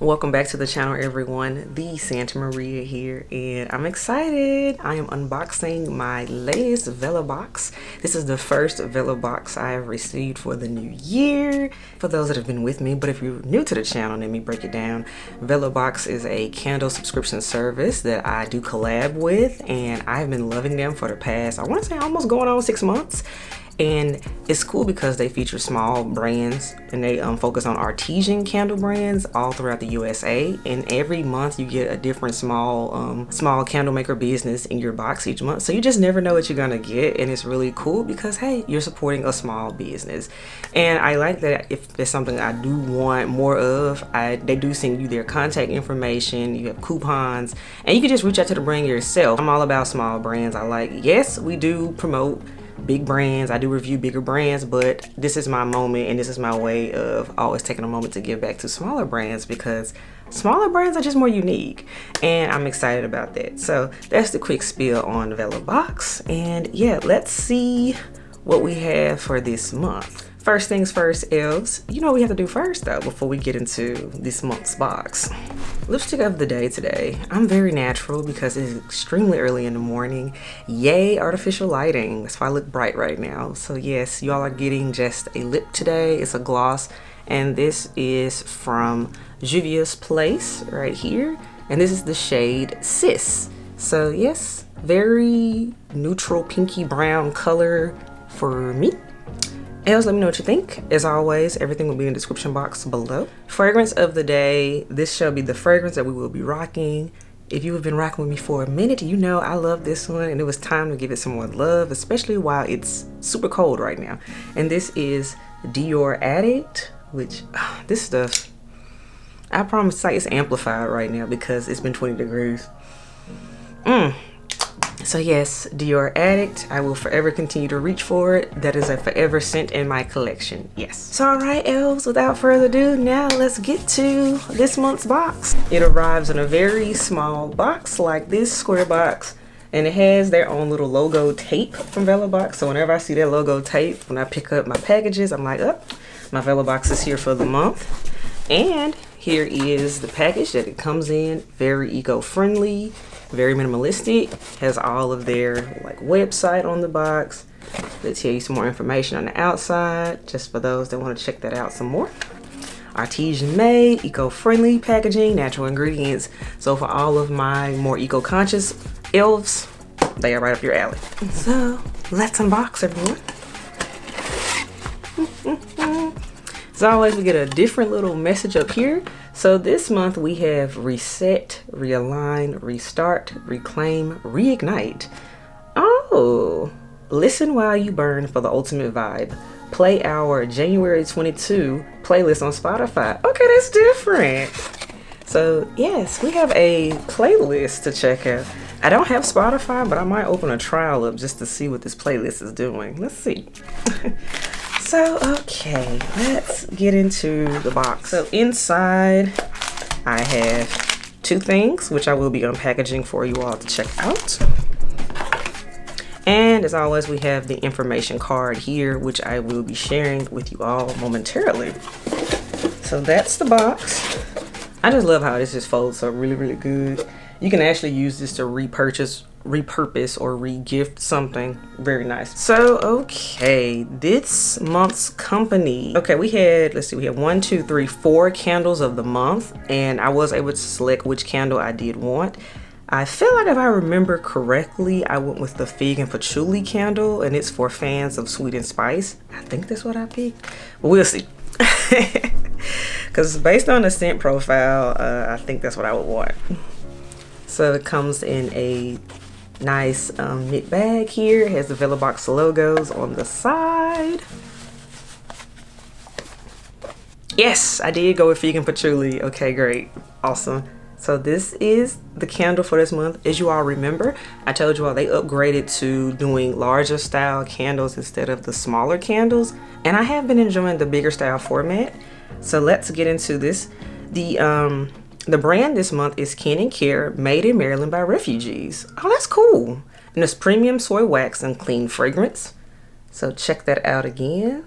Welcome back to the channel, everyone. The Santa Maria here, and I'm excited. I am unboxing my latest Vellabox. This is the first Vellabox I have received for the new year. For those that have been with me, but if you're new to the channel, let me break it down. Vellabox is a candle subscription service that I do collab with, and I've been loving them for the past, I want to say almost going on 6 months. And it's cool because they feature small brands and they focus on artisan candle brands all throughout the USA. And every month you get a different small candle maker business in your box each month. So you just never know what you're gonna get, and it's really cool because hey, you're supporting a small business. And I like that if there's something I do want more of, they do send you their contact information, you have coupons, and you can just reach out to the brand yourself. I'm all about small brands. Yes, we do promote big brands, I do review bigger brands, but this is my moment and this is my way of always taking a moment to give back to smaller brands because smaller brands are just more unique, and I'm excited about that. So that's the quick spiel on Vellabox, and yeah, let's see what we have for this month. First things first, elves, you know what we have to do first though before we get into this month's box. Lipstick of the day today. I'm very natural because it's extremely early in the morning. Yay, artificial lighting. That's why I look bright right now. So yes, y'all are getting just a lip today. It's a gloss, and this is from Juvia's Place right here. And this is the shade Sis. So yes, very neutral pinky brown color for me. Else, let me know what you think. As always, everything will be in the description box below. Fragrance of the day. This shall be the fragrance that we will be rocking. If you have been rocking with me for a minute, you know I love this one, and it was time to give it some more love, especially while it's super cold right now. And this is Dior Addict, which this stuff, I promise it's amplified right now because it's been 20 degrees. So yes, Dior Addict. I will forever continue to reach for it. That is a forever scent in my collection. Yes. So alright, elves, without further ado, now let's get to this month's box. It arrives in a very small box like this, square box, and it has their own little logo tape from Vellabox. So whenever I see that logo tape, when I pick up my packages, I'm like, oh, my Vellabox is here for the month. And here is the package that it comes in. Very eco-friendly, very minimalistic, has all of their website on the box. They tell you some more information on the outside, just for those that want to check that out some more. Artisan made, eco-friendly packaging, natural ingredients. So for all of my more eco-conscious elves, they are right up your alley. So let's unbox, everyone. As always, we get a different little message up here. So this month we have reset, realign, restart, reclaim, reignite. Oh, listen while you burn for the ultimate vibe. Play our January 22 playlist on Spotify. Okay, that's different. So yes, we have a playlist to check out. I don't have Spotify, but I might open a trial up just to see what this playlist is doing. Let's see. So, okay, let's get into the box. So inside, I have 2 things, which I will be unpackaging for you all to check out. And as always, we have the information card here, which I will be sharing with you all momentarily. So that's the box. I just love how this just folds so really, really good. You can actually use this to repurpose or re-gift something. Very nice. So okay, this month's company. Okay, we had, let's see, we have 1, 2, 3, 4 candles of the month, and I was able to select which candle I did want. I feel like if I remember correctly, I went with the fig and patchouli candle, and it's for fans of sweet and spice. I think that's what I picked, but we'll see. Because based on the scent profile, I think that's what I would want. So it comes in a nice knit bag here. It has the Vellabox logos on the side. Yes, I did go with fig and patchouli. Okay, great. Awesome. So this is the candle for this month. As you all remember, I told you all they upgraded to doing larger style candles instead of the smaller candles. And I have been enjoying the bigger style format. So let's get into this. The brand this month is Kin & Care, made in Maryland by refugees. Oh, that's cool. And it's premium soy wax and clean fragrance. So check that out again.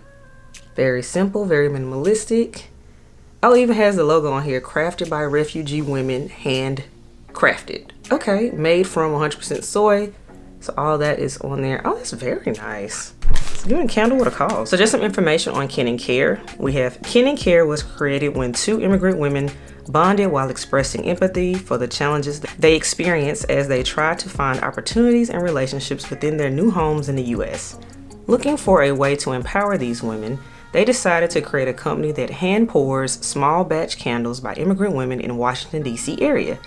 Very simple, very minimalistic. Oh, it even has the logo on here. Crafted by refugee women, hand crafted. Okay, made from 100% soy. So all that is on there. Oh, that's very nice. It's giving candle with a cause. So just some information on Kin and Care. We have Kin and Care was created when 2 immigrant women bonded while expressing empathy for the challenges they experience as they try to find opportunities and relationships within their new homes in the U.S. Looking for a way to empower these women, they decided to create a company that hand pours small batch candles by immigrant women in Washington, D.C. area.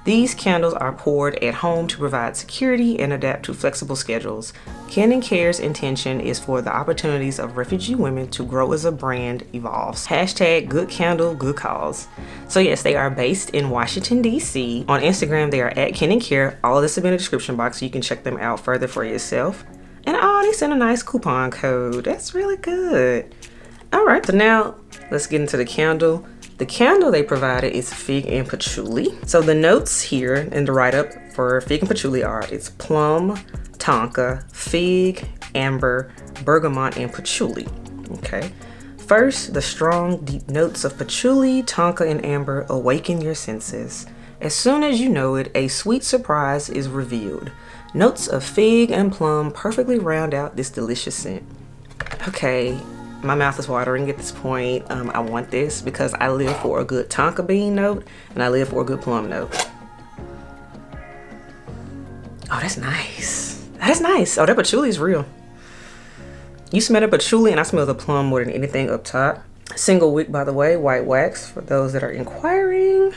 These candles are poured at home to provide security and adapt to flexible schedules. Kin and Care's intention is for the opportunities of refugee women to grow as a brand evolves. Hashtag good candle, good cause. So yes, they are based in Washington, D.C. On Instagram, they are at Kin and Care. All of this will be in the description box so you can check them out further for yourself. And oh, they sent a nice coupon code. That's really good. All right, so now let's get into the candle. The candle they provided is fig and patchouli. So the notes here in the write-up for fig and patchouli are it's plum, tonka, fig, amber, bergamot, and patchouli. Okay. First, the strong, deep notes of patchouli, tonka, and amber awaken your senses. As soon as you know it, a sweet surprise is revealed. Notes of fig and plum perfectly round out this delicious scent. Okay. My mouth is watering at this point. I want this because I live for a good tonka bean note and I live for a good plum note. Oh, that's nice. That's nice. Oh, that patchouli is real. You smell the patchouli and I smell the plum more than anything up top. Single wick, by the way, white wax for those that are inquiring.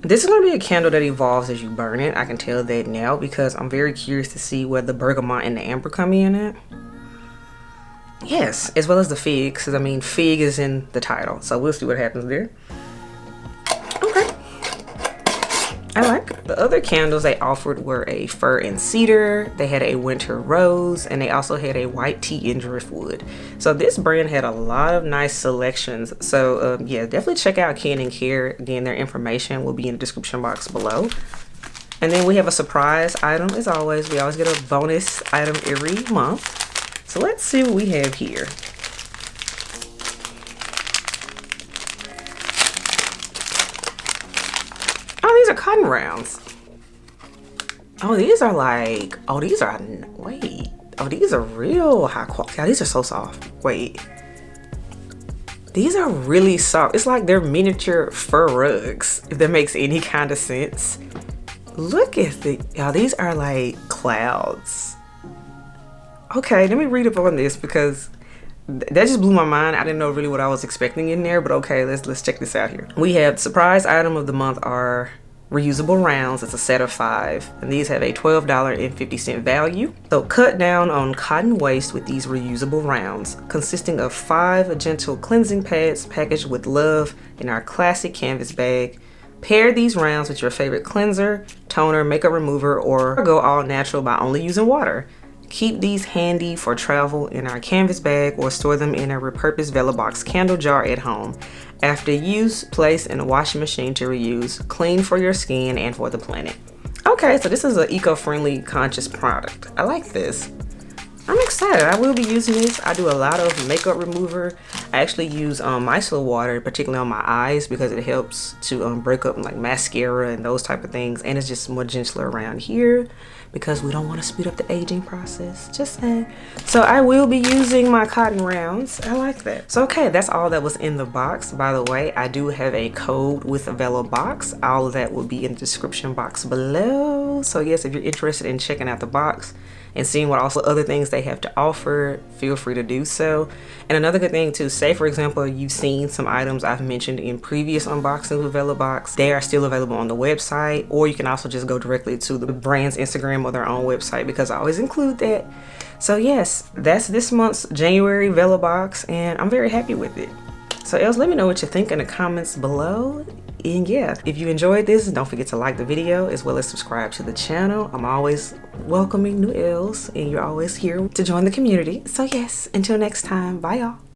This is going to be a candle that evolves as you burn it. I can tell that now because I'm very curious to see where the bergamot and the amber come in at. Yes, as well as the fig, because I mean, fig is in the title, so we'll see what happens there. Okay. I like the other candles they offered were a fir and cedar, they had a winter rose, and they also had a white tea and driftwood. So this brand had a lot of nice selections. So yeah, definitely check out Kin and Care. Again, their information will be in the description box below. And then we have a surprise item. As always, we always get a bonus item every month. So let's see what we have here. Oh, these are cotton rounds. Oh, these are like, oh, these are, wait. Oh, these are real high quality. Yeah, these are so soft. Wait. These are really soft. It's like they're miniature fur rugs, if that makes any kind of sense. Look at the, oh, these are like clouds. Okay, let me read up on this because that just blew my mind. I didn't know really what I was expecting in there, but okay, let's check this out here. We have surprise item of the month are reusable rounds. It's a set of 5, and these have a $12.50 value. So cut down on cotton waste with these reusable rounds, consisting of 5 gentle cleansing pads packaged with love in our classic canvas bag. Pair these rounds with your favorite cleanser, toner, makeup remover, or go all natural by only using water. Keep these handy for travel in our canvas bag or store them in a repurposed Vellabox candle jar at home. After use, place in a washing machine to reuse. Clean for your skin and for the planet. Okay, so this is an eco-friendly conscious product. I like this. I'm excited. I will be using this. I do a lot of makeup remover. I actually use micellar water, particularly on my eyes, because it helps to break up like mascara and those type of things. And it's just more gentler around here because we don't want to speed up the aging process. Just saying. So I will be using my cotton rounds. I like that. So okay, that's all that was in the box. By the way, I do have a code with Vellabox. All of that will be in the description box below. So yes, if you're interested in checking out the box and seeing what also other things they have to offer, feel free to do so. And another good thing too, say for example, you've seen some items I've mentioned in previous unboxings with Vellabox, they are still available on the website, or you can also just go directly to the brand's Instagram or their own website because I always include that. So yes, that's this month's January Vellabox and I'm very happy with it. So else let me know what you think in the comments below. And yeah, if you enjoyed this, don't forget to like the video as well as subscribe to the channel. I'm always welcoming new L's and you're always here to join the community. So yes, until next time, bye y'all.